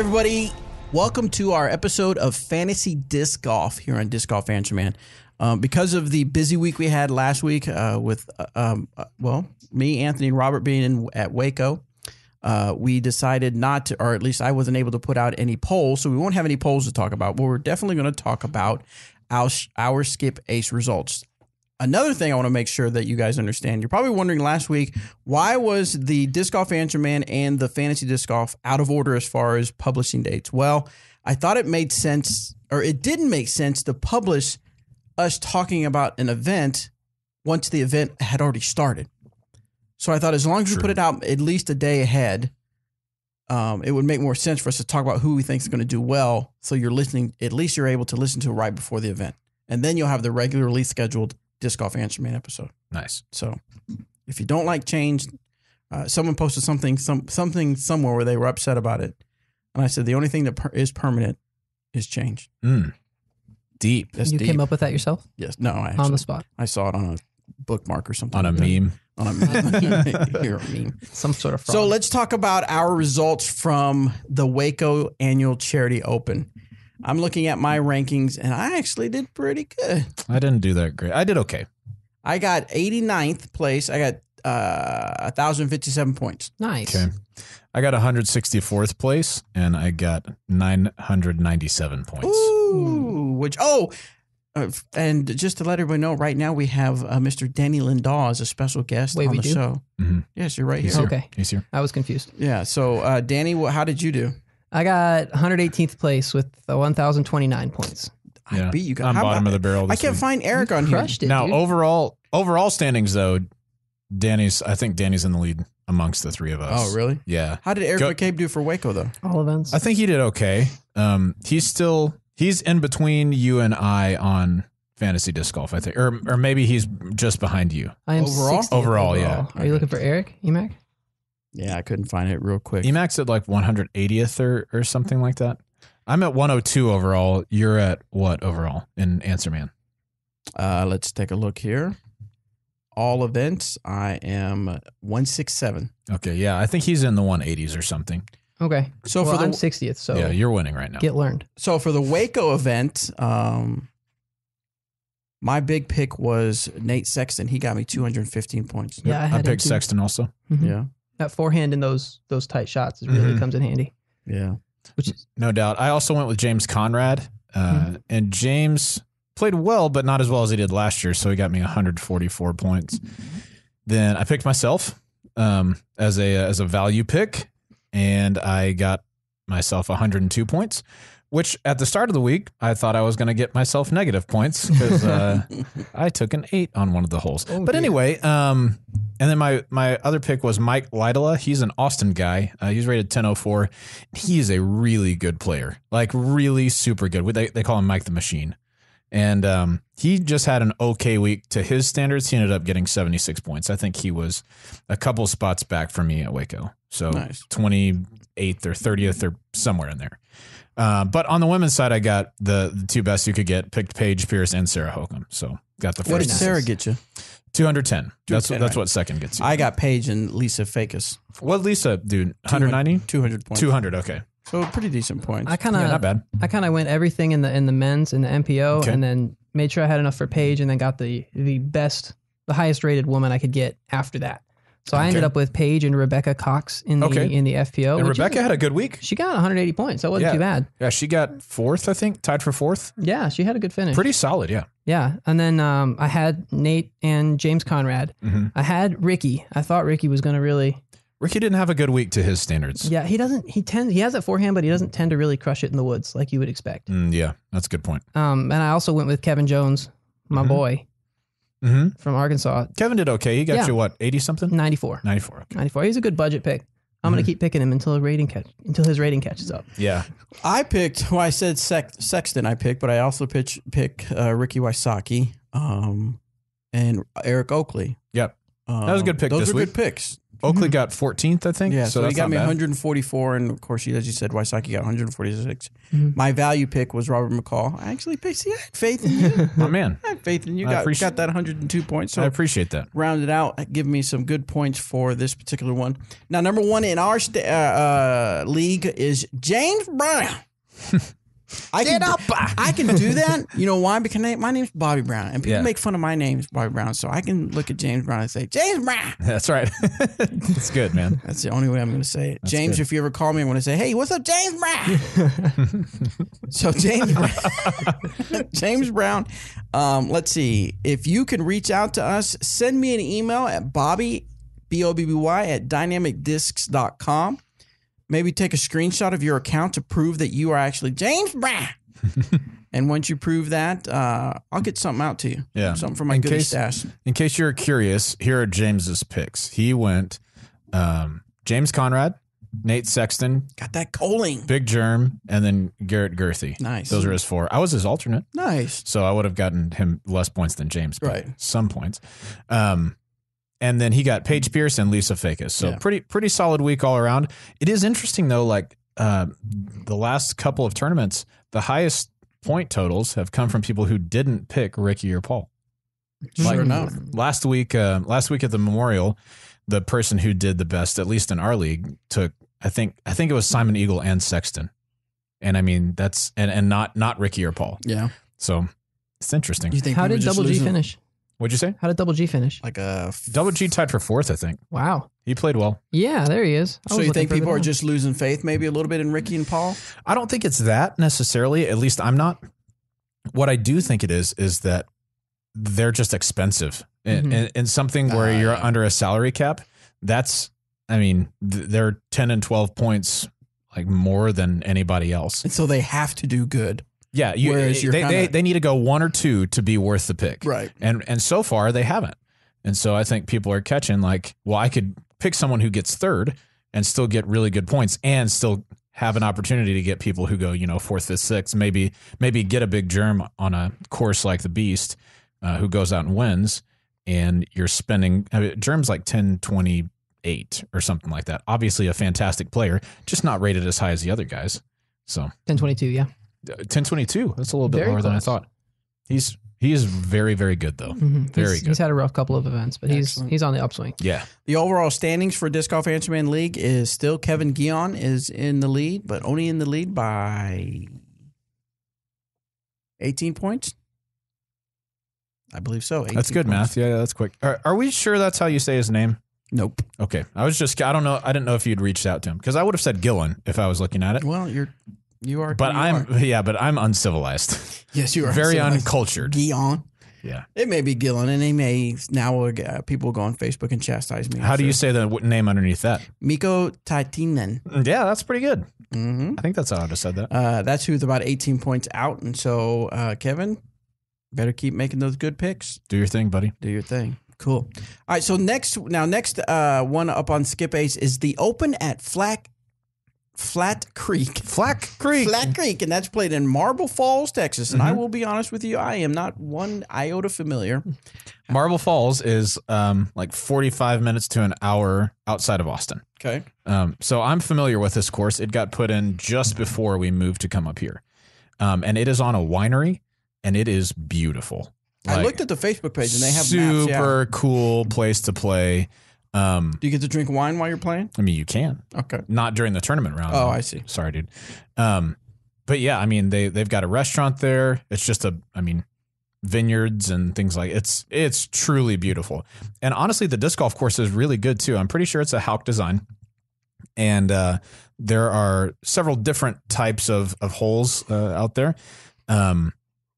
everybody. Welcome to our episode of Fantasy Disc Golf here on Disc Golf Answer Man. Because of the busy week we had last week with, me, Anthony, and Robert being at WACO, we decided not to, or at least I wasn't able to put out any polls, so we won't have any polls to talk about, but we're definitely going to talk about our Skip Ace results. Another thing I want to make sure that you guys understand, you're probably wondering last week, why was the Disc Golf Answer Man and the Fantasy Disc Golf out of order as far as publishing dates? Well, I thought it made sense, or it didn't make sense to publish us talking about an event once the event had already started. So I thought as long as we put it out at least a day ahead, it would make more sense for us to talk about who we think is going to do well. So you're listening, at least you're able to listen to it right before the event. And then you'll have the regularly scheduled Disc Golf Answer Man episode. Nice. So if you don't like change, someone posted something somewhere where they were upset about it. And I said, the only thing that is permanent is change. Deep. That's you deep. came up with that yourself? Yes. No, on the spot. I saw it on a bookmark or something. On a meme. On a meme. You're a meme. Some sort of fraud. So let's talk about our results from the WACO Annual Charity Open. I'm looking at my rankings, and I actually did pretty good. I didn't do that great. I did okay. I got 89th place. I got 1,057 points. Nice. Okay. I got 164th place, and I got 997 points. Ooh, and just to let everybody know, right now we have Mr. Danny Lindahl as a special guest on the show. Mm-hmm. Yes, you're right here. Okay. He's here. I was confused. Yeah. So, Danny, how did you do? I got 118th place with 1,029 points. I beat you guys. I'm bottom of the barrel this I can't week. find Eric on Crushed here. it, Now, dude. overall standings, though, I think Danny's in the lead amongst the three of us. Oh, really? Yeah. How did Eric McCabe do for WACO, though? All events. I think he did okay. He's in between you and I on fantasy disc golf, I think. Or maybe he's just behind you. I am Overall? 60th Overall, yeah. Are you looking for Eric, EMAC? Yeah, I couldn't find it real quick. Emacs at like 180th or something like that. I'm at 102 overall. You're at what overall in Answer Man? Let's take a look here. All events, I am 167. Okay, yeah. I think he's in the 180s or something. Okay. So well, for I'm 60th, so yeah, you're winning right now. get learned. So for the WACO event, my big pick was Nate Sexton. He got me 215 points. Yeah, I picked Sexton also. Mm-hmm. Yeah. That forehand in those tight shots really comes in handy. Yeah. Which is No doubt. I also went with James Conrad, and James played well, but not as well as he did last year, so he got me 144 points. Then I picked myself as a value pick, and I got myself 102 points, which at the start of the week, I thought I was going to get myself negative points because I took an 8 on one of the holes. But anyway, and then my other pick was Mike Lidala. He's an Austin guy. He's rated 1004. He is a really good player, like really super good. They call him Mike the Machine. And he just had an okay week to his standards. He ended up getting 76 points. I think he was a couple spots back from me at WACO. So Nice. 28th or 30th or somewhere in there. But on the women's side, I got the two best you could get, picked Paige Pierce and Sarah Hokum. So got the first. What did Sarah get you? 210. That's right. what second gets you. I got Paige and Lisa Fakus. What Lisa, dude? 190? 200 points. 200, okay. So pretty decent points. I kind Yeah, not of bad. I kind of went everything in the men's in the MPO Okay. and then made sure I had enough for Paige and then got the highest rated woman I could get after that. So I ended up with Paige and Rebecca Cox in the FPO. And Rebecca had a good week. She got 180 points. That wasn't too bad. Yeah, she got fourth, I think, tied for fourth. Yeah, she had a good finish. Pretty solid, yeah. Yeah, and then I had Nate and James Conrad. Mm-hmm. I had Ricky. I thought Ricky was going to really. Ricky didn't have a good week to his standards. Yeah, he doesn't. He has that forehand, but he doesn't tend to really crush it in the woods like you would expect. Yeah, that's a good point. And I also went with Kevin Jones, my boy from Arkansas. Kevin did okay. He got you what, 80 something? 94. 94. Okay. 94. He's a good budget pick. I'm going to keep picking him until his rating catches up. Yeah. I picked, I said Sexton I picked, but I also pick Ricky Wysocki and Eric Oakley. Yep. That was a good pick Those this were week. good picks. Oakley got 14th, I think. Yeah, so he got me bad. 144, and of course, as you said, Wysocki got 146. My value pick was Robert McCall. I actually picked. I had faith in you. My man. I had faith in you. I Got that 102 points. So I appreciate that. Rounded out, give me some good points for this particular one. Now, number one in our league is James Brown. I can do that. You know why? Because my name's Bobby Brown, and people make fun of my name, Bobby Brown. So I can look at James Brown and say, James Brown. That's right. That's good, man. That's the only way I'm going to say it. That's James, good. if you ever call me, I'm going to say, hey, what's up, James Brown? So James Brown. James Brown. Let's see. If you can reach out to us, send me an email at Bobby, BOBBY, at dynamicdiscs.com. Maybe take a screenshot of your account to prove that you are actually James Brown. And once you prove that, I'll get something out to you. Yeah. Something from my goodie stash. In case you're curious, here are James's picks. He went James Conrad, Nate Sexton, Got that Coling. Big Germ, and then Garrett Gurthie. Nice. Those are his four. I was his alternate. Nice. So I would have gotten him less points than James. Right. Some points. And then he got Paige Pierce and Lisa Fakis. So pretty solid week all around. It is interesting though, like the last couple of tournaments, the highest point totals have come from people who didn't pick Ricky or Paul. Sure enough. Last week at the Memorial, the person who did the best, at least in our league, took I think it was Simon Eagle and Sexton. And I mean that's and not Ricky or Paul. Yeah. So it's interesting. You think How we did were just Double G losing- finish? What'd you say? How did Double G finish? Like a Double G tied for fourth, I think. Wow. He played well. Yeah, there he is. So you think people are just losing faith maybe a little bit in Ricky and Paul? I don't think it's that necessarily. At least I'm not. What I do think it is that they're just expensive. And something where you're under a salary cap, that's, I mean, they're 10 and 12 points like more than anybody else. And so they have to do good. Yeah, Whereas you're they need to go one or two to be worth the pick. Right. And so far they haven't. And so I think people are catching like, well, I could pick someone who gets third and still get really good points and still have an opportunity to get people who go, fourth, fifth, sixth, maybe get a Big Germ on a course like the Beast who goes out and wins. And you're spending, Germ's like 1028 or something like that. Obviously a fantastic player, just not rated as high as the other guys. So 1022, yeah. 1022. That's a little bit Very lower than I close. thought. He is very, very good though. Very good. He's had a rough couple of events, but Excellent. he's on the upswing. Yeah. The overall standings for Disc Golf Answerman League is still Kevin Guion is in the lead, but only in the lead by 18 points. I believe so. That's good points. math. Yeah, that's quick. Are we sure that's how you say his name? Nope. Okay. I don't know. I didn't know if you'd reached out to him because I would have said Gillen if I was looking at it. Well, you are. But I'm uncivilized. Yes, you are. Very civilized. uncultured. Guion. Yeah. It may be Gillen, and they may now people will go on Facebook and chastise me. How do you say the name underneath that? Miko Taitinen. Yeah, that's pretty good. Mm-hmm. I think that's how I would have said that. That's who's about 18 points out, and so Kevin, better keep making those good picks. Do your thing, buddy. Do your thing. Cool. All right. So next one up on Skip Ace is the Open at Flat Creek. Flat Creek. And that's played in Marble Falls, Texas. And I will be honest with you, I am not one iota familiar. Marble Falls is like 45 minutes to an hour outside of Austin. Okay. So I'm familiar with this course. It got put in just before we moved to come up here. And it is on a winery, and it is beautiful. I looked at the Facebook page, and they have super maps, cool place to play. Do you get to drink wine while you're playing? I mean, you can. Okay. Not during the tournament round. Oh, though. I see. Sorry, dude. But yeah, I mean, they've got a restaurant there. It's just vineyards and things like it's truly beautiful. And honestly, the disc golf course is really good too. I'm pretty sure it's a Hauck design. And there are several different types of holes out there.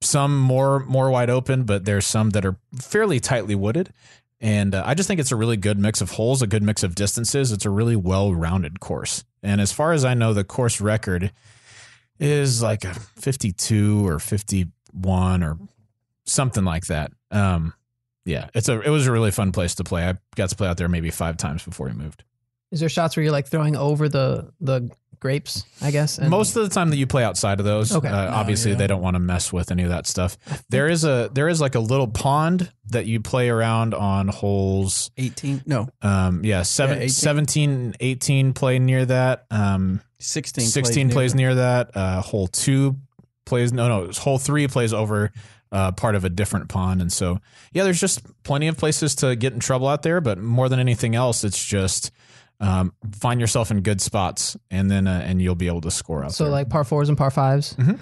Some more wide open, but there's some that are fairly tightly wooded. And I just think it's a really good mix of holes, a good mix of distances. It's a really well-rounded course. And as far as I know, the course record is like a 52 or 51 or something like that. Yeah, it was a really fun place to play. I got to play out there maybe 5 times before we moved. Is there shots where you're like throwing over the grapes, I guess. And most of the time that you play outside of those, Okay. obviously they don't want to mess with any of that stuff. There is like a little pond that you play around on holes 18. No. 18. 17, 18 play near that. 16 plays near that. Hole 2 plays. No, hole 3 plays over part of a different pond. And so, yeah, there's just plenty of places to get in trouble out there. But more than anything else, it's just find yourself in good spots, and then and you'll be able to score out So there. like par 4s and par 5s. Mhm.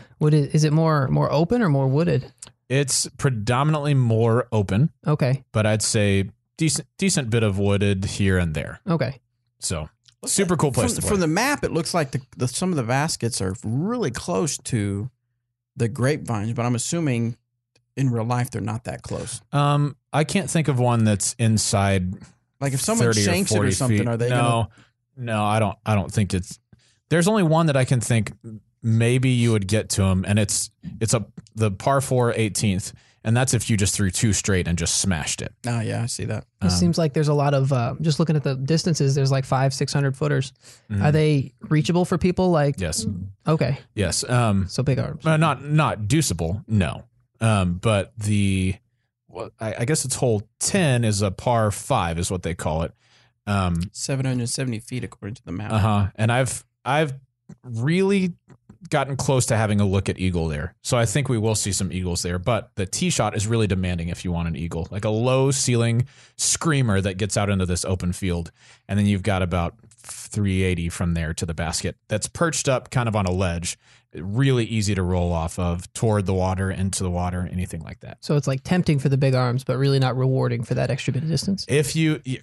Is it more open or more wooded? It's predominantly more open, Okay. but I'd say decent bit of wooded here and there. Okay. So super cool place to play. From the map, it looks like some of the baskets are really close to the grapevines, but I'm assuming in real life they're not that close. I can't think of one that's inside. Like if someone 30 or shanks it or 40 something, feet. are they? No, I don't think it's. There's only one that I can think maybe you would get to them, and it's the par 4 18th, and that's if you just threw 2 straight and just smashed it. Oh yeah, I see that. It seems like there's a lot of just looking at the distances. There's like 500-600 footers. Are they reachable for people? Like Yes, okay, yes. so big arms. Not deuceable. No, but the. Well, I guess it's hole 10 is a par 5 is what they call it. 770 feet according to the map. And I've really gotten close to having a look at eagle there. So I think we will see some eagles there, but the tee shot is really demanding if you want an eagle, like a low ceiling screamer that gets out into this open field. And then you've got about 380 from there to the basket that's perched up kind of on a ledge, really easy to roll off of toward the water, into the water, anything like that. So it's like tempting for the big arms, but really not rewarding for that extra bit of distance.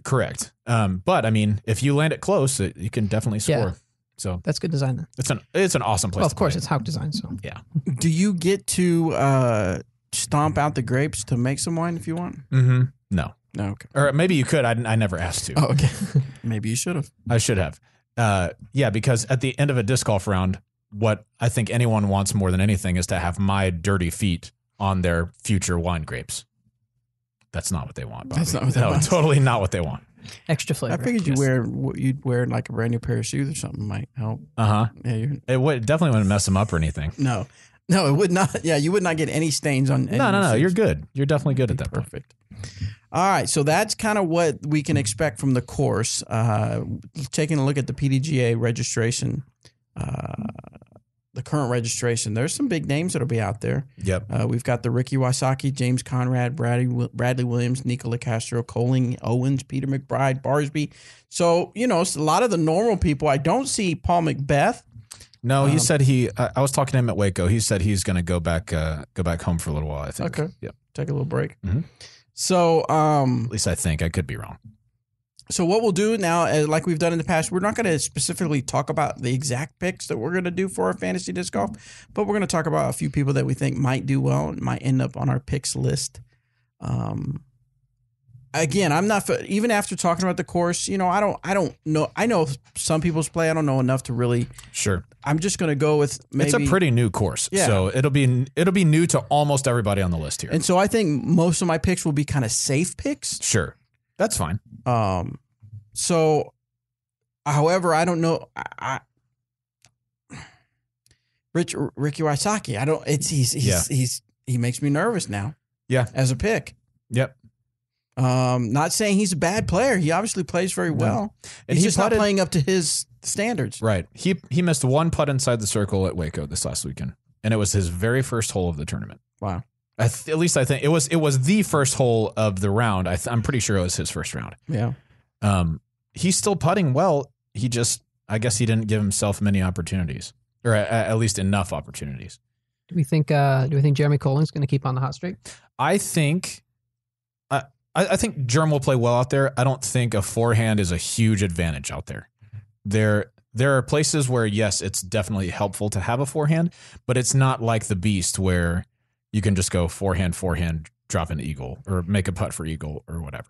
Correct. But I mean, if you land it close, you can definitely score. Yeah. So that's good design then. It's an awesome place. Well, of course, play. it's Hawk design. So Yeah. Do you get to stomp out the grapes to make some wine if you want? Mm-hmm. No. Okay. Or maybe you could. I never asked to. Oh, okay. Maybe you should have. I should have. Yeah, because at the end of a disc golf round, what I think anyone wants more than anything is to have my dirty feet on their future wine grapes. That's not what they want, Bobby. That's not what they want. Totally not what they want. extra flavor. I figured you'd wear like a brand new pair of shoes or something might help. Yeah, Yeah, definitely wouldn't mess them up or anything. No, it would not. Yeah, you would not get any stains on. No. You're good. You're definitely good at that point. Perfect. All right, so that's kind of what we can expect from the course. Taking a look at the PDGA registration, the current registration, there's some big names that'll be out there. Yep. We've got the Ricky Wysocki, James Conrad, Bradley Williams, Nicola Castro, Coling, Owens, Peter McBride, Barsby. So, it's a lot of the normal people. I don't see Paul McBeth. No, he said I was talking to him at Waco. He said he's going to go back home for a little while, I think. Okay. Yep. Take a little break. Mm-hmm. So, at least I think. I could be wrong. So what we'll do now, like we've done in the past, we're not going to specifically talk about the exact picks that we're going to do for our fantasy disc golf, but we're going to talk about a few people that we think might do well and might end up on our picks list. Again, I'm not even after talking about the course. I don't know. I know some people's play. I don't know enough to really. Sure. I'm just going to go with maybe. It's a pretty new course, Yeah. so it'll be new to almost everybody on the list here. And so I think most of my picks will be kind of safe picks. Sure, that's fine. So, however, I don't know. Ricky Wysocki. I don't. He makes me nervous now. Yeah. As a pick. Yep. Not saying he's a bad player. He obviously plays very well. And he's he just putted, not playing up to his standards. Right. He missed one putt inside the circle at Waco this last weekend, and it was his very first hole of the tournament. Wow. At least I think it was the first hole of the round. I'm pretty sure it was his first round. Yeah. He's still putting well. I guess he didn't give himself many opportunities, or at least enough opportunities. Do we think Jeremy Coling's going to keep on the hot streak? I think Jerm will play well out there. I don't think a forehand is a huge advantage out there. There are places where, yes, it's definitely helpful to have a forehand, but it's not like the beast where you can just go forehand, drop an eagle or make a putt for eagle or whatever.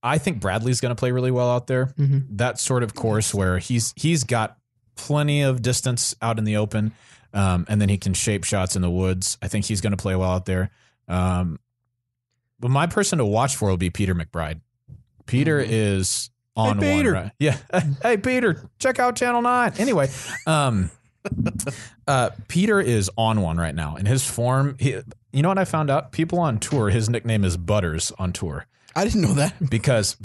I think Bradley's going to play really well out there. Mm-hmm. That sort of course where he's got plenty of distance out in the open, and then he can shape shots in the woods. I think he's going to play well out there. But my person to watch for will be Peter McBride. Peter is on Hey, Peter. one. Right? Yeah. Hey, Peter, check out Channel 9. Anyway, Peter is on one right now. And his form, you know what I found out? People on tour, his nickname is Butters on tour. I didn't know that. Because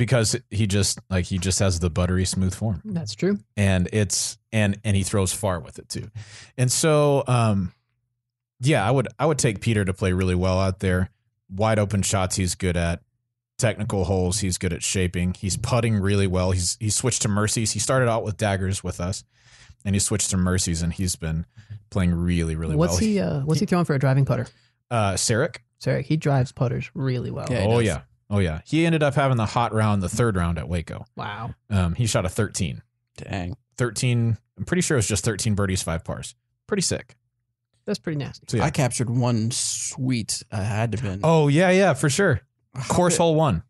he just has the buttery smooth form. That's true. And and he throws far with it too. And so I would take Peter to play really well out there. Wide open shots he's good at. Technical holes he's good at shaping. He's putting really well. He's switched to Mercies. He started out with daggers with us, and he switched to Mercies, and he's been playing really, really well. What's he throwing for a driving putter? Sarek, he drives putters really well. Yeah, Oh yeah. He ended up having the hot round, the third round at WACO. Wow. He shot a 13. Dang. 13. I'm pretty sure it was just 13 birdies, 5 pars. Pretty sick. That's pretty nasty. So, yeah. I captured one sweet. I had to been. Oh yeah, for sure. Course hole 1.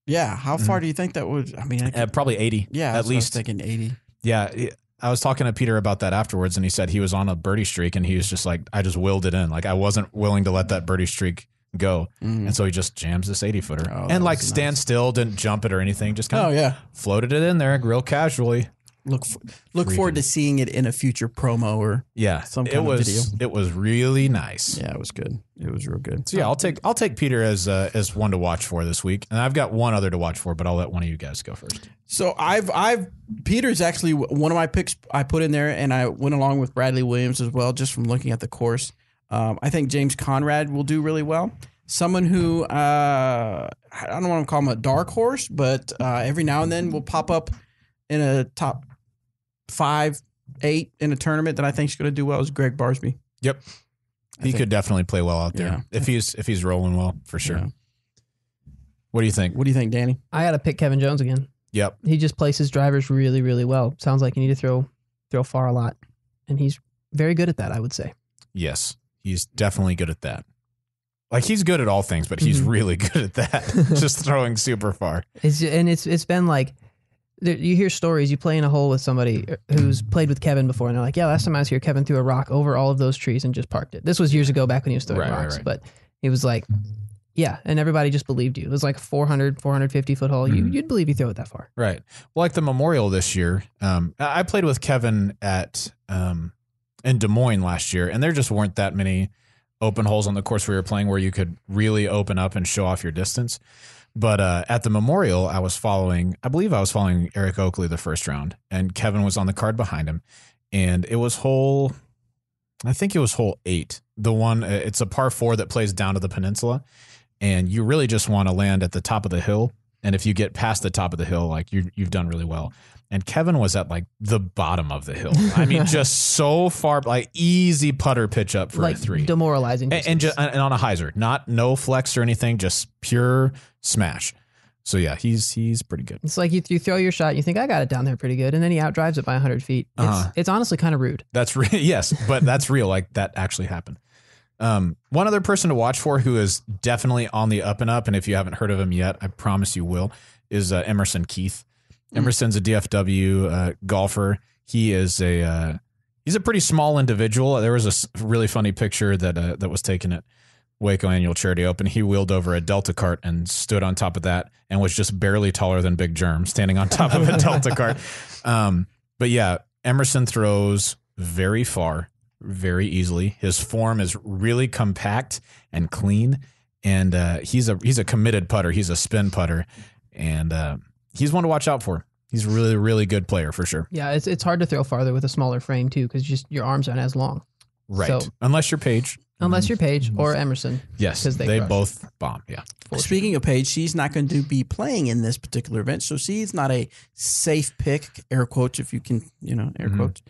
Yeah. How far do you think that would? I mean, probably 80. Yeah, at least. I was thinking 80. Yeah. I was talking to Peter about that afterwards, and he said he was on a birdie streak, and he was just like, I just willed it in. Like, I wasn't willing to let that birdie streak go. And so he just jams this 80-footer. And like stand still, didn't jump it or anything. Just kind of floated it in there real casually. Look forward to seeing it in a future promo or some kind of video. It was really nice. Yeah, it was good. It was real good. So yeah, I'll take Peter as one to watch for this week, and I've got one other to watch for, but I'll let one of you guys go first. So Peter's actually one of my picks I put in there, and I went along with Bradley Williams as well, just from looking at the course. I think James Conrad will do really well. Someone who I don't want to call him a dark horse, but every now and then will pop up in a top 5, 8 in a tournament that I think is going to do well is Greg Barsby. Yep, he could definitely play well out there if he's rolling well for sure. Yeah. What do you think? What do you think, Danny? I got to pick Kevin Jones again. Yep, he just places drivers really, really well. Sounds like you need to throw far a lot, and he's very good at that. I would say. Yes, he's definitely good at that. Like he's good at all things, but he's really good at that. Just throwing super far. It's been like. You hear stories, you play in a hole with somebody who's played with Kevin before, and they're like, yeah, last time I was here, Kevin threw a rock over all of those trees and just parked it. This was years ago back when he was throwing rocks, but it was like, yeah, and everybody just believed you. It was like 450 foot hole. You'd believe you throw it that far. Right. Well, like the Memorial this year, I played with Kevin in Des Moines last year, and there just weren't that many open holes on the course we were playing where you could really open up and show off your distance. But at the Memorial, I believe I was following Eric Oakley the first round, and Kevin was on the card behind him. And it was hole 8. The one, it's a par 4 that plays down to the peninsula, and you really just want to land at the top of the hill. And if you get past the top of the hill, like you've done really well. And Kevin was at like the bottom of the hill. I mean, just so far, like easy putter pitch up for like a 3. Demoralizing. And on a hyzer, no flex or anything, just pure smash. So yeah, he's pretty good. It's like you throw your shot, you think I got it down there pretty good, and then he outdrives it by 100 feet. It's honestly kind of rude. That's yes, but that's real. Like that actually happened. One other person to watch for who is definitely on the up and up, and if you haven't heard of him yet, I promise you will, is Emerson Keith. Emerson's a DFW golfer. He's a pretty small individual. There was a really funny picture that was taken at WACO Annual Charity Open. He wheeled over a Delta cart and stood on top of that and was just barely taller than Big Germ standing on top of a Delta cart. But yeah, Emerson throws very far, very easily. His form is really compact and clean, and he's a committed putter. He's a spin putter, and he's one to watch out for. He's a really, really good player for sure. Yeah, it's hard to throw farther with a smaller frame too, because just your arms aren't as long. Right. So, unless you're Paige. Or Emerson. Yes, they both bomb. Yeah. Speaking of Paige, she's not going to be playing in this particular event, so she's not a safe pick. Air quotes, if you can, air quotes.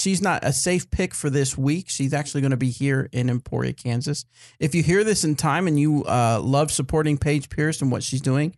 She's not a safe pick for this week. She's actually going to be here in Emporia, Kansas. If you hear this in time and you love supporting Paige Pierce and what she's doing,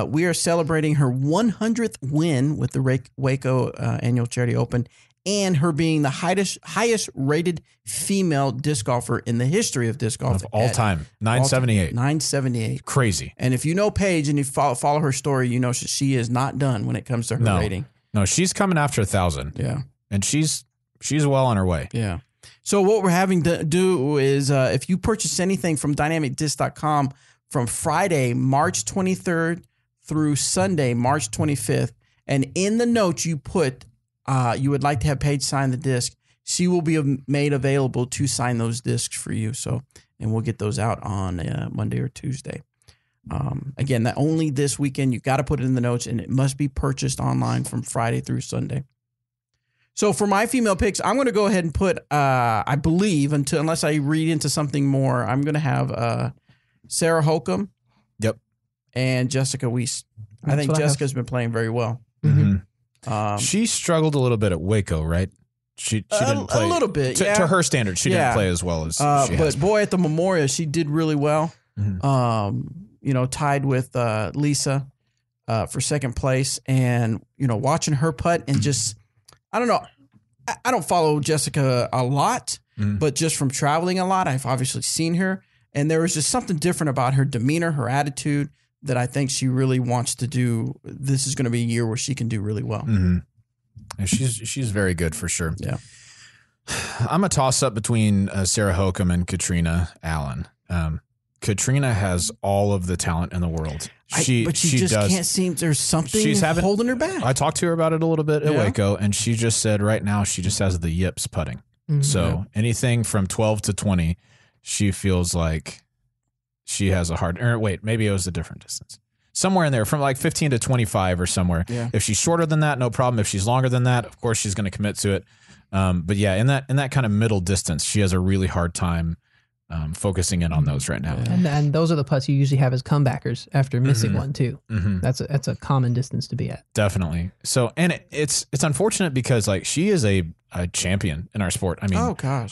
we are celebrating her 100th win with the WACO Annual Charity Open, and her being the highest rated female disc golfer in the history of disc golf of all time. 978. 978. Crazy. And if you know Paige and you follow her story, you know she is not done when it comes to her rating. No, she's coming after 1,000. Yeah. And she's well on her way. Yeah. So what we're having to do is if you purchase anything from dynamicdisc.com from Friday, March 23rd through Sunday, March 25th, and in the notes you put you would like to have Paige sign the disc, she will be made available to sign those discs for you. So, and we'll get those out on Monday or Tuesday. Again, that only this weekend. You've got to put it in the notes, and it must be purchased online from Friday through Sunday. So for my female picks, I'm going to go ahead and put, I believe, unless I read into something more, I'm going to have Sarah Holcomb. Yep. And Jessica Weiss. I think Jessica's been playing very well. Mm-hmm. She struggled a little bit at WACO, right? She didn't play a little bit. To her standards, she didn't play as well as she has. But boy, at the Memorial, she did really well. Mm-hmm. Tied with Lisa for second place, and watching her putt and just, I don't know. I don't follow Jessica a lot, but just from traveling a lot, I've obviously seen her, and there was just something different about her demeanor, her attitude, that I think she really wants to do. This is going to be a year where she can do really well. Mm-hmm. And she's very good for sure. Yeah. I'm a toss up between Sarah Holcomb and Katrina Allen. Katrina has all of the talent in the world. But she just can't seem. There's something holding her back. I talked to her about it a little bit at WACO, and she just said right now she just has the yips putting. Mm-hmm. So anything from 12 to 20, she feels like she has a hard. Or wait, maybe it was a different distance. Somewhere in there, from like 15 to 25 or somewhere. Yeah. If she's shorter than that, no problem. If she's longer than that, of course she's going to commit to it. But yeah, in that kind of middle distance, she has a really hard time focusing in on those right now. And those are the putts you usually have as comebackers after missing one too. Mm-hmm. That's a common distance to be at. Definitely. So, and it's unfortunate because like she is a champion in our sport. I mean,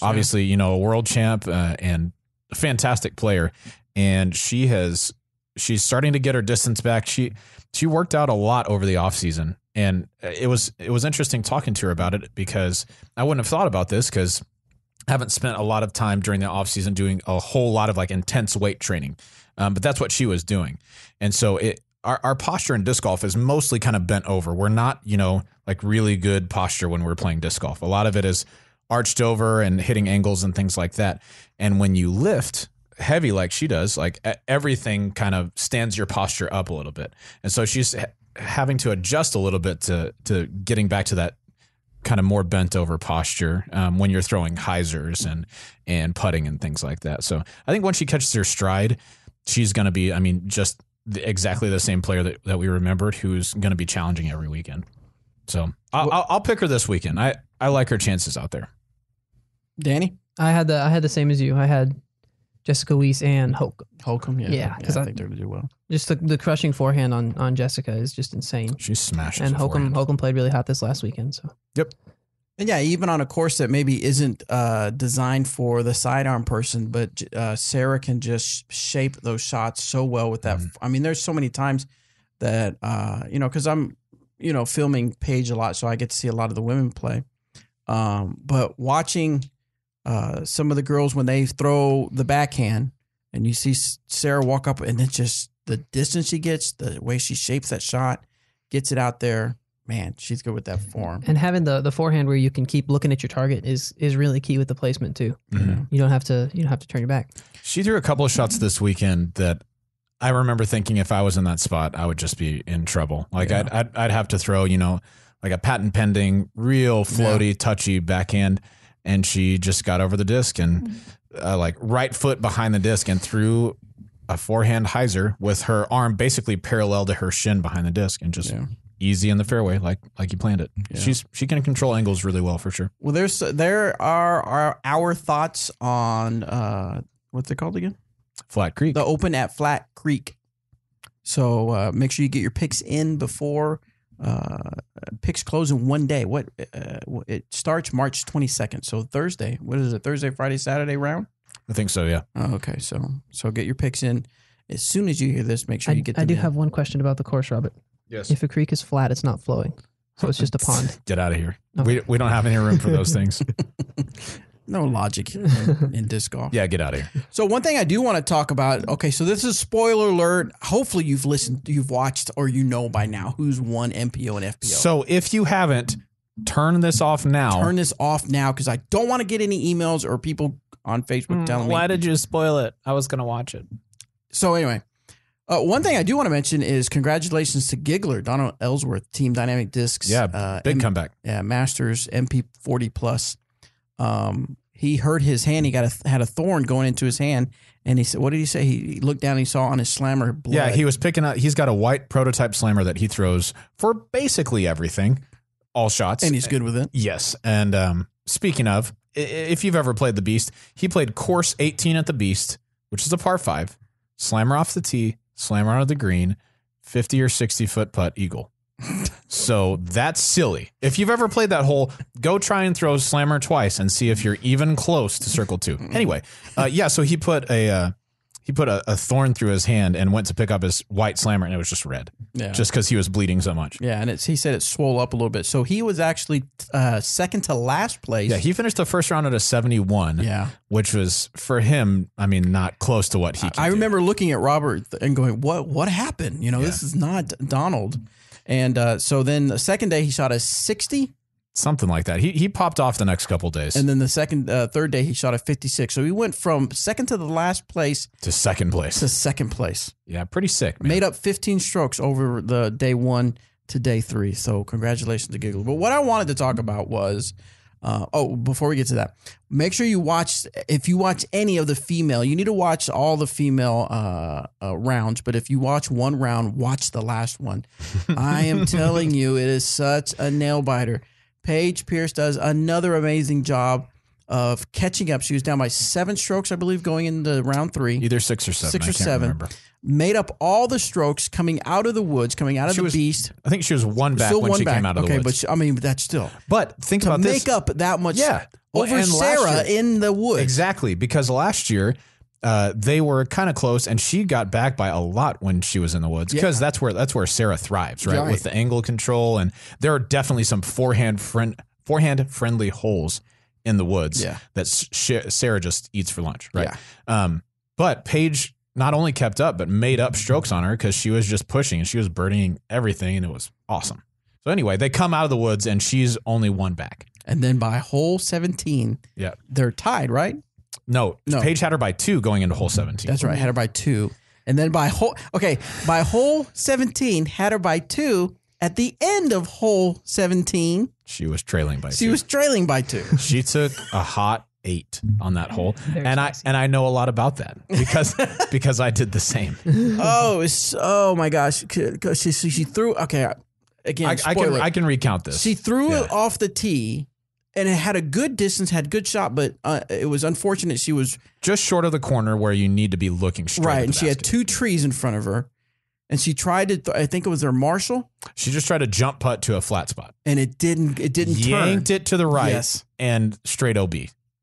obviously, a world champ and a fantastic player, and she's starting to get her distance back. She worked out a lot over the off season, and it was interesting talking to her about it because I wouldn't have thought about this because I haven't spent a lot of time during the off season doing a whole lot of like intense weight training. But that's what she was doing. And so our posture in disc golf is mostly kind of bent over. We're not, like really good posture when we're playing disc golf. A lot of it is arched over and hitting angles and things like that. And when you lift heavy like she does, like everything kind of stands your posture up a little bit. And so she's having to adjust a little bit to getting back to that kind of more bent over posture when you're throwing hyzers and putting and things like that. So I think once she catches her stride, she's going to be, just exactly the same player that we remembered, who's going to be challenging every weekend. So I'll pick her this weekend. I like her chances out there. Danny? I had the same as you. I had Jessica Weiss and Holcomb, yeah. Because I think they're going to do well. Just the crushing forehand on Jessica is just insane. She's smashing. And Holcomb played really hot this last weekend. So yep. And yeah, even on a course that maybe isn't designed for the sidearm person, but Sarah can just shape those shots so well with that. Mm-hmm. There's so many times that, because I'm, filming Paige a lot, so I get to see a lot of the women play. But watching some of the girls when they throw the backhand and you see Sarah walk up and then just the distance she gets, the way she shapes that shot, gets it out there. Man, she's good with that form. And having the forehand where you can keep looking at your target is really key with the placement too. Mm-hmm. You don't have to turn your back. She threw a couple of shots this weekend that I remember thinking if I was in that spot, I would just be in trouble. Like I'd have to throw, like a patent pending, real floaty, touchy backhand. And she just got over the disc and like right foot behind the disc and threw a forehand hyzer with her arm basically parallel to her shin behind the disc and just easy in the fairway like you planned it. Yeah. She can control angles really well for sure. Well, there are our thoughts on what's it called again? Flat Creek. The Open at Flat Creek. So make sure you get your picks in before picks close in one day. It starts March 22nd. So Thursday. What is it? Thursday, Friday, Saturday round? I think so, yeah. Oh, okay. So get your picks in as soon as you hear this. Make sure you get them I do have one question about the course, Robert. Yes. If a creek is flat, it's not flowing. So it's just a pond. Get out of here. Okay. We don't have any room for those things. No logic in disc golf. Yeah, get out of here. So one thing I do want to talk about, okay, so this is spoiler alert. Hopefully you've watched, or by now who's won MPO and FPO. So if you haven't, turn this off now. Turn this off now because I don't want to get any emails or people on Facebook telling me. Why did you spoil it? I was going to watch it. So anyway, One thing I do want to mention is congratulations to Giggler, Donald Ellsworth, Team Dynamic Discs. Yeah, big comeback. Yeah, Masters MP40 Plus. He hurt his hand. He had a thorn going into his hand. And he said, what did he say? He looked down and he saw on his slammer blood. Yeah, he was picking up. He's got a white prototype slammer that he throws for basically everything, all shots. And he's good with it. Yes. And speaking of, if you've ever played the Beast, he played course 18 at the Beast, which is a par 5, slammer off the tee, slammer out of the green, 50 or 60 foot putt, eagle. So that's silly. If you've ever played that hole, go try and throw slammer twice and see if you're even close to circle 2. Anyway, so he put a thorn through his hand and went to pick up his white slammer, and it was just red. Yeah. Just because he was bleeding so much. Yeah, and he said it swole up a little bit. So he was actually second to last place. Yeah, he finished the first round at a 71. Yeah, which was for him, I mean, not close to what he. I remember looking at Robert and going, "What happened? You know, this is not Donald." And so then the second day he shot a 60. Something like that. He popped off the next couple of days. And then the third day he shot a 56. So he went from second to the last place to second place. Yeah, pretty sick, man. Made up 15 strokes over the day 1 to day 3. So congratulations to Giggle. But what I wanted to talk about was, before we get to that, make sure if you watch any of the female, you need to watch all the female rounds. But if you watch one round, watch the last one. I am telling you, it is such a nail biter. Paige Pierce does another amazing job of catching up. She was down by 7 strokes, I believe, going into round 3. Either 6 or 7. 6 or 7. Remember. Made up all the strokes coming out of the woods, coming out of the Beast. I think she was one back when she came out of the woods. Okay, but that's still. But think about this. To make up that much over Sarah in the woods. Exactly, because last year they were kind of close, and she got back by a lot when she was in the woods, because that's where Sarah thrives, right? With the angle control, and there are definitely some forehand friendly holes in the woods that Sarah just eats for lunch, right? Yeah. But Paige not only kept up, but made up strokes on her because she was just pushing and she was birdieing everything, and it was awesome. So anyway, they come out of the woods and she's only one back. And then by hole 17, they're tied, right? No, Paige had her by 2 going into hole 17. That's right, had her by 2. And then by hole 17, had her by 2. At the end of hole 17, she was trailing by 2. She took a hot 8 on that hole, and I know a lot about that because I did the same. Oh my gosh! Because she threw. Okay, again, I can recount this. She threw it off the tee, and it had a good distance, had good shot, but it was unfortunate. She was just short of the corner where you need to be looking straight. Right, and she had 2 trees in front of her. And she tried to, I think it was their Marshall. She just tried to jump putt to a flat spot. And it didn't Yanked it to the right and straight OB.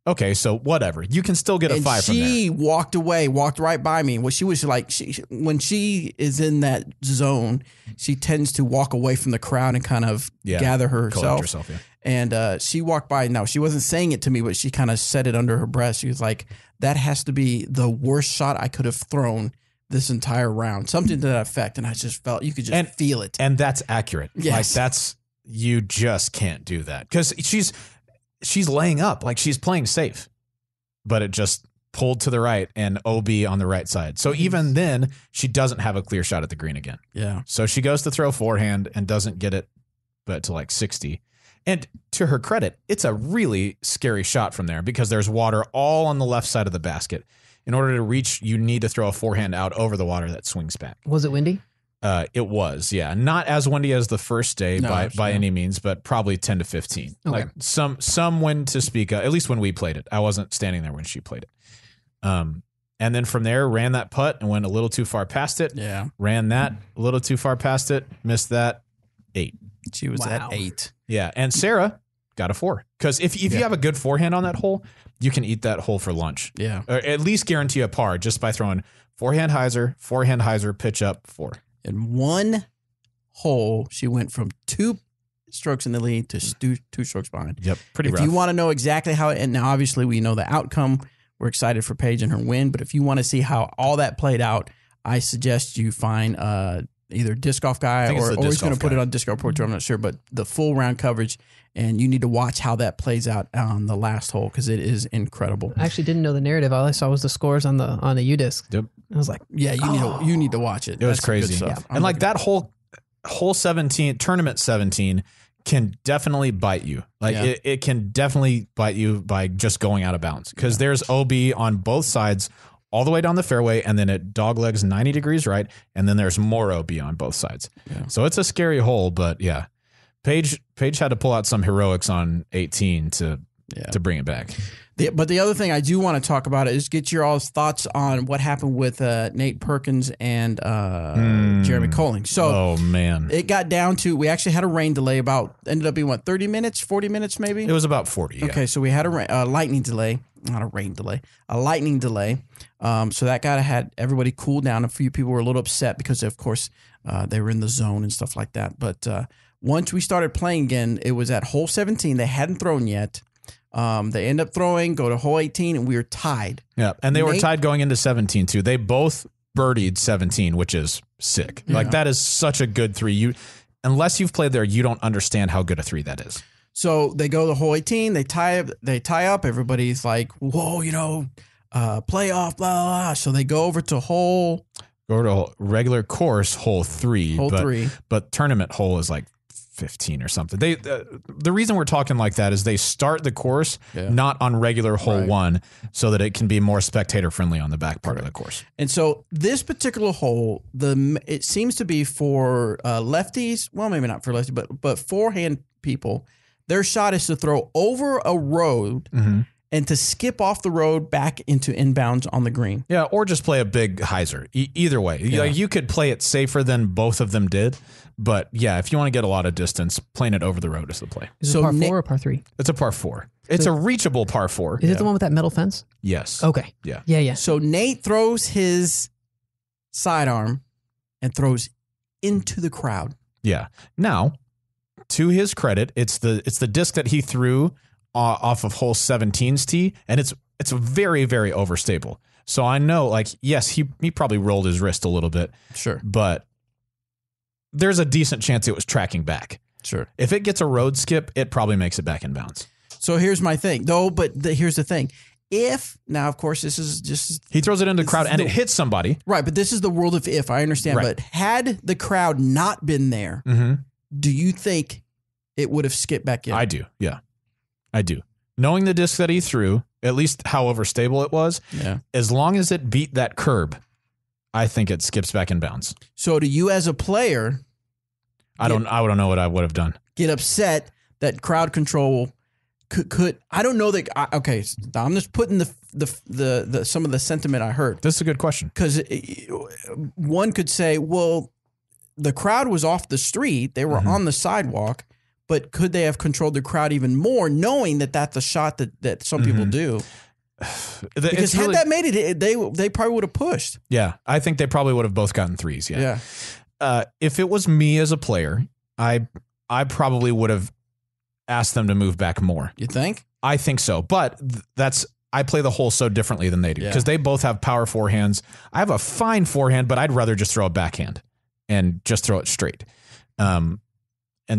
Okay, so whatever. You can still get a 5 from there. She walked away, walked right by me. Well, she was like, when she is in that zone, she tends to walk away from the crowd and kind of gather herself. Collect herself, And she walked by. Now, she wasn't saying it to me, but she kind of said it under her breath. She was like, that has to be the worst shot I could have thrown this entire round, something to that effect. And I just felt you could just feel it. And that's accurate. Yes. Like you just can't do that because she's laying up, like she's playing safe, but it just pulled to the right and OB on the right side. So even then she doesn't have a clear shot at the green again. Yeah. So she goes to throw forehand and doesn't get it, but to like 60. And to her credit, it's a really scary shot from there because there's water all on the left side of the basket. In order to reach, you need to throw a forehand out over the water that swings back. Was it windy? It was, yeah. Not as windy as the first day by any means, but probably 10 to 15. Okay. Like some wind to speak of, at least when we played it. I wasn't standing there when she played it. And then from there, ran that putt and went a little too far past it. Yeah. Ran that a little too far past it. Missed that. 8. She was at 8. Yeah. And Sarah got a 4. Because if you have a good forehand on that hole, you can eat that hole for lunch. Yeah. Or at least guarantee a par just by throwing forehand hyzer, pitch up, 4. In one hole, she went from 2 strokes in the lead to 2 strokes behind. Yep. Pretty rough. If you want to know exactly how it, and now obviously we know the outcome, we're excited for Paige and her win, but if you want to see how all that played out, I suggest you find either disc golf guy or he's going to put it on Disc Golf Pro Tour. I'm not sure, but the full round coverage, and you need to watch how that plays out on the last hole because it is incredible. I actually didn't know the narrative. All I saw was the scores on the UDisc. Yep. I was like, yeah, you need to watch it. It was crazy. Yeah. And like that hole 17, tournament 17 can definitely bite you. Like it can definitely bite you by just going out of bounds because there's OB on both sides all the way down the fairway, and then it doglegs 90 degrees right, and then there's more OB on both sides. Yeah. So it's a scary hole, but yeah. Paige had to pull out some heroics on 18 to bring it back. But the other thing I do want to talk about is get your all's thoughts on what happened with Nate Perkins and Jeremy Colling. So, oh man, it got down to, we actually had a rain delay ended up being 30 minutes, 40 minutes maybe? It was about 40. Okay, so we had a lightning delay, not a rain delay, a lightning delay. So that had everybody cool down. A few people were a little upset because, of course, they were in the zone and stuff like that. But once we started playing again, it was at hole 17. They hadn't thrown yet. They end up throwing, go to hole 18, and we were tied. Yeah, and they were tied going into 17 too. They both birdied 17, which is sick. Yeah. Like that is such a good three. Unless you've played there, you don't understand how good a three that is. So they go to hole 18, they tie up. Everybody's like, whoa, playoff, blah, blah, blah. So they go over to regular course hole 3. Hole 3. But tournament hole is like 15 or something. The reason we're talking like that is they start the course not on regular hole 1 so that it can be more spectator friendly on the back part of the course. And so this particular hole, it seems to be for lefties. Well, maybe not for lefties, but forehand people. Their shot is to throw over a road and to skip off the road back into inbounds on the green. Yeah, or just play a big hyzer. Either way. Yeah. You could play it safer than both of them did. But yeah, if you want to get a lot of distance, playing it over the road is the play. Is it par 4 or par 3? It's a par 4. It's a reachable par 4. Is it the one with that metal fence? Yes. Okay. Yeah. Yeah. So Nate throws his sidearm and throws into the crowd. Yeah. Now, to his credit, it's the disc that he threw off of hole 17's tee, and it's very, very overstable. So I know, like, yes, he probably rolled his wrist a little bit. Sure. But there's a decent chance it was tracking back. Sure. If it gets a road skip, it probably makes it back in bounds. So here's my thing, though, here's the thing. Now, of course, this is just... He throws it into the crowd and it hits somebody. Right, but this is the world of if, I understand. Right. But had the crowd not been there, do you think it would have skipped back in? I do, yeah. I do. Knowing the disc that he threw, at least how overstable it was, as long as it beat that curb, I think it skips back in bounds. So to you as a player... I don't know what I would have done. Get upset that crowd control could I don't know that. Okay, I'm just putting the some of the sentiment I heard. This is a good question because one could say, well, the crowd was off the street; they were on the sidewalk. But could they have controlled the crowd even more, knowing that that's a shot that some people do? Because had that made it, they probably would have pushed. Yeah, I think they probably would have both gotten threes. Yeah. If it was me as a player, I probably would have asked them to move back more. You think? I think so, but I play the hole so differently than they do because they both have power forehands. I have a fine forehand, but I'd rather just throw a backhand and just throw it straight. And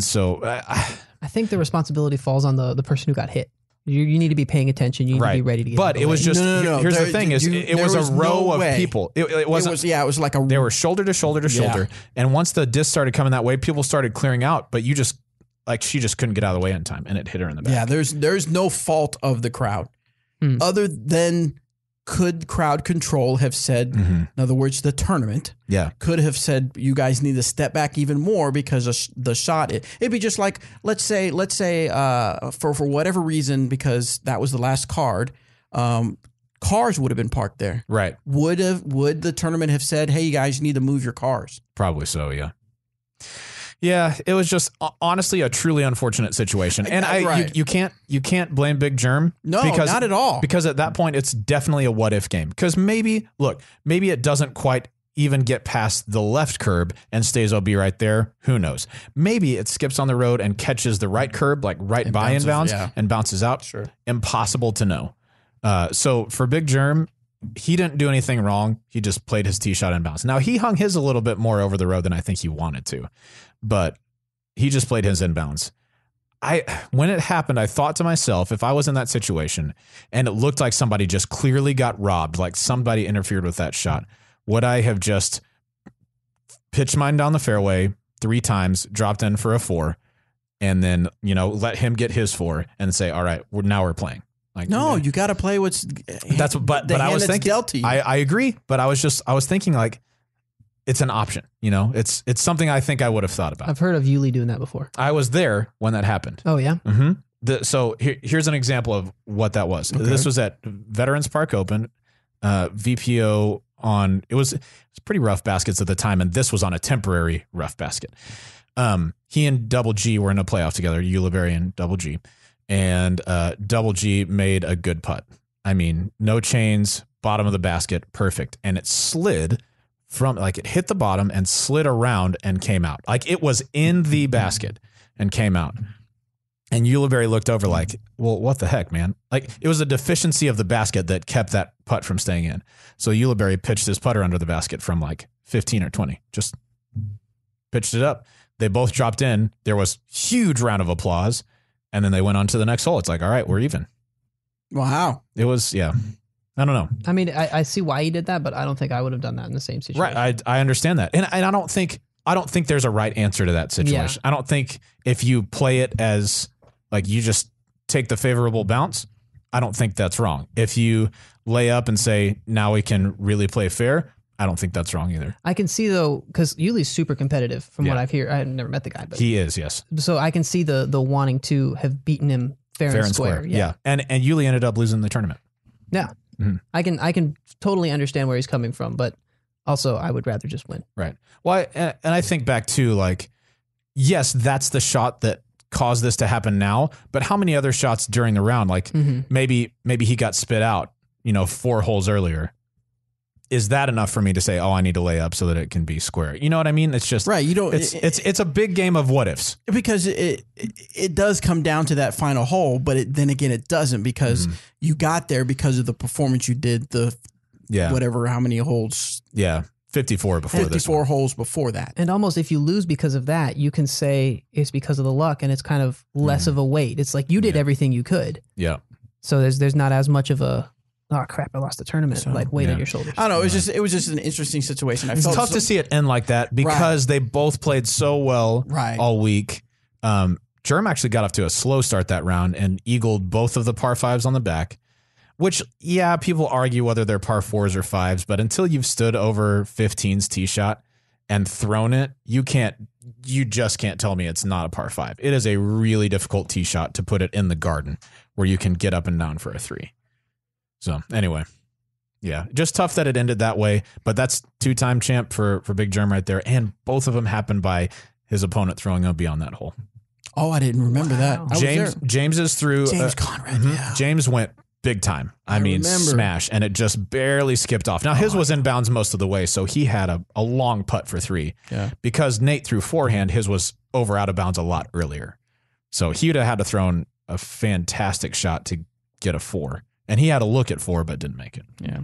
so I think the responsibility falls on the person who got hit. You need to be paying attention. You need to be ready to get But it was just, no. Here's the thing is it was a row of people. It was like a... They were shoulder to shoulder to shoulder. And once the disc started coming that way, people started clearing out, but she just couldn't get out of the way in time and it hit her in the back. Yeah, there's no fault of the crowd. Other than could crowd control have said, in other words, the tournament could have said, you guys need to step back even more because of the shot. It'd be just like, let's say for whatever reason, because that was the last card, cars would have been parked there. Right. Would the tournament have said, hey, you guys need to move your cars? Probably so, yeah. Yeah, it was just honestly a truly unfortunate situation, and you can't blame Big Germ. No, not at all. Because at that point, it's definitely a what if game. Because maybe it doesn't quite even get past the left curb and stays OB right there. Who knows? Maybe it skips on the road and catches the right curb, like right by inbounds, and bounces out. Sure, impossible to know. So for Big Germ, he didn't do anything wrong. He just played his tee shot inbounds. Now, he hung his a little bit more over the road than I think he wanted to, but he just played his inbounds. When it happened, I thought to myself, if I was in that situation and it looked like somebody just clearly got robbed, like somebody interfered with that shot, would I have just pitched mine down the fairway 3 times, dropped in for a 4, and then, let him get his 4 and say, all right, now we're playing? Like, no, you got to play what's but I was thinking, I agree, but I was thinking like, it's an option, it's something I think I would have thought about. I've heard of Yuli doing that before. I was there when that happened. Oh yeah. Mm-hmm. So here's an example of what that was. Okay. This was at Veterans Park Open, VPO on, it was pretty rough baskets at the time. And this was on a temporary rough basket. He and Double G were in a playoff together, Ulibarri and Double G. And Double G made a good putt. I mean, no chains, bottom of the basket, perfect. And it slid from, it hit the bottom and slid around and came out. Like it was in the basket and came out. And Ulibarri looked over like, well, what the heck, man? Like it was a deficiency of the basket that kept that putt from staying in. So Ulibarri pitched his putter under the basket from like 15 or 20, just pitched it up. They both dropped in. There was huge round of applause. And then they went on to the next hole. It's like, all right, we're even. Wow. It was, yeah. I don't know. I mean, I see why he did that, but I don't think I would have done that in the same situation. Right. I understand that. And I don't think there's a right answer to that situation. Yeah. I don't think if you play it as like you just take the favorable bounce, I don't think that's wrong. If you lay up and say, now we can really play fair, I don't think that's wrong either. I can see though, because Yuli's super competitive from what I've heard. I've never met the guy, but he is, yes. So I can see the wanting to have beaten him fair and square. Yeah. And Yuli ended up losing the tournament. Yeah. Mm-hmm. I can totally understand where he's coming from, but also I would rather just win. Right. Well, and I think back to like, yes, that's the shot that caused this to happen now, but how many other shots during the round, like maybe he got spit out, 4 holes earlier. Is that enough for me to say, oh, I need to lay up so that it can be square? You know what I mean? It's just right. You don't. It's a big game of what ifs because it does come down to that final hole, but then again, it doesn't because you got there because of the performance you did. Whatever, how many holes? Yeah, 54 before 54 holes before that, and almost if you lose because of that, you can say it's because of the luck, and it's kind of less of a weight. It's like you did everything you could. Yeah. So there's not as much of a. Oh crap! I lost the tournament. Weight on your shoulders. I don't know. It was just an interesting situation. It's tough to see it end like that because they both played so well all week. Germ actually got off to a slow start that round and eagled both of the par 5s on the back. Which people argue whether they're par 4s or 5s, but until you've stood over 15's tee shot and thrown it, you just can't tell me it's not a par 5. It is a really difficult tee shot to put it in the garden where you can get up and down for a 3. So anyway, just tough that it ended that way, but that's 2-time champ for Big Germ right there. And both of them happened by his opponent throwing up beyond that hole. Oh, I didn't remember that. James is through. James Conrad. Yeah. James went big time. I mean, smash, and it just barely skipped off. Now his was inbounds most of the way, so he had a long putt for 3. Yeah. Because Nate threw forehand, his was over out of bounds a lot earlier. So he would have had to throw a fantastic shot to get a 4. And he had a look at 4, but didn't make it. Yeah.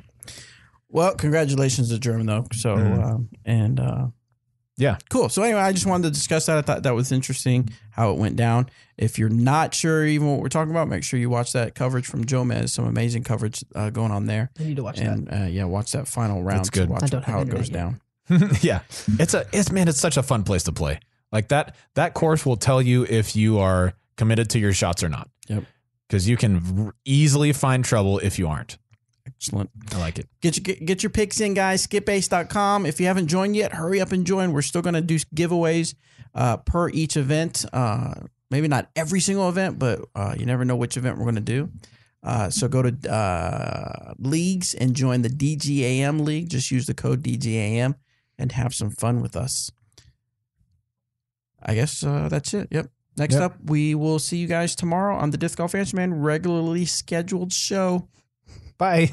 Well, congratulations to German, though. So, cool. So anyway, I just wanted to discuss that. I thought that was interesting how it went down. If you're not sure even what we're talking about, make sure you watch that coverage from Jomez. Some amazing coverage going on there. I need to watch that. Watch that final round. That's good. Watch how it goes down. Yeah. It's such a fun place to play. Like that course will tell you if you are committed to your shots or not. Yep. Because you can easily find trouble if you aren't. Excellent. I like it. Get your picks in, guys. Skipace.com. If you haven't joined yet, hurry up and join. We're still going to do giveaways per each event. Maybe not every single event, but you never know which event we're going to do. So go to leagues and join the DGAM league. Just use the code DGAM and have some fun with us. I guess that's it. Yep. Next up, we will see you guys tomorrow on the Disc Golf Answer Man regularly scheduled show. Bye.